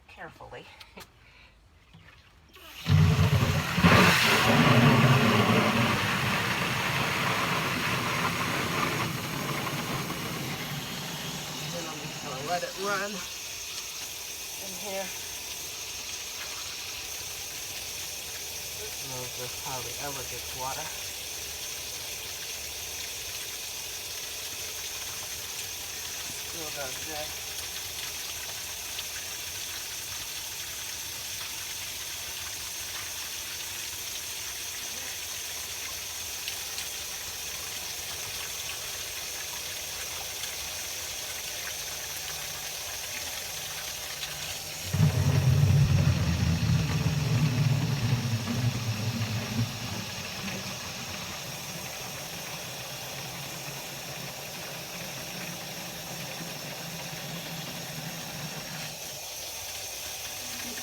Carefully. Then I'm just gonna let it run in here. This knows this hardly ever gets water. Still does good.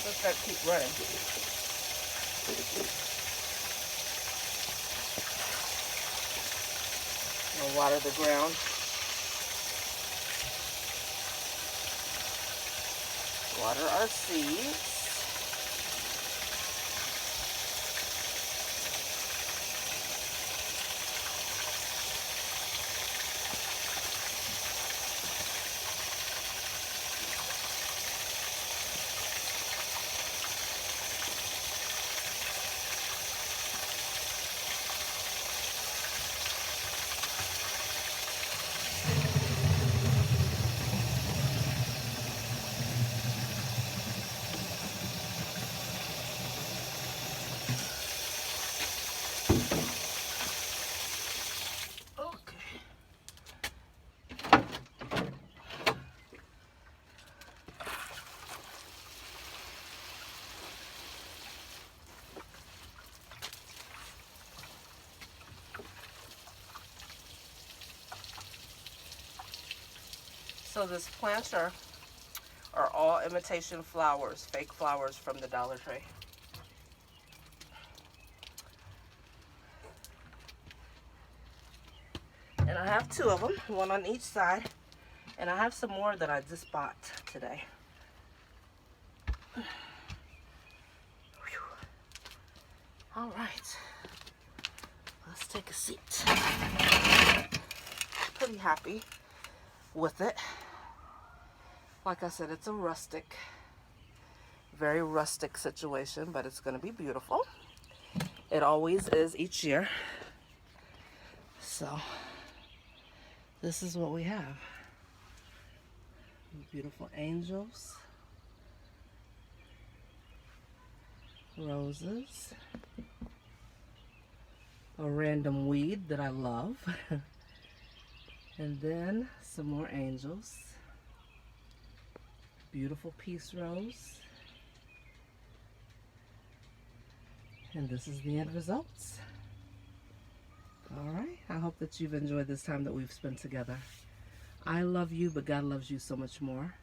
Let that keep running. I'll water the ground. Water our seeds. So this planter are all imitation flowers, fake flowers from the Dollar Tree. And I have two of them, one on each side. And I have some more that I just bought today. All right, let's take a seat. Pretty happy with it. Like I said, it's a rustic, very rustic situation, but it's going to be beautiful. It always is each year. So this is what we have. Beautiful angels, roses, a random weed that I love, and then some more angels. Beautiful peace rose. And this is the end results. All right, I hope that you've enjoyed this time that we've spent together. I love you, but God loves you so much more.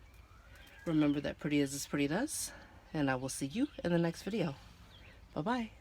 Remember that pretty is as pretty does, and I will see you in the next video. Bye-bye.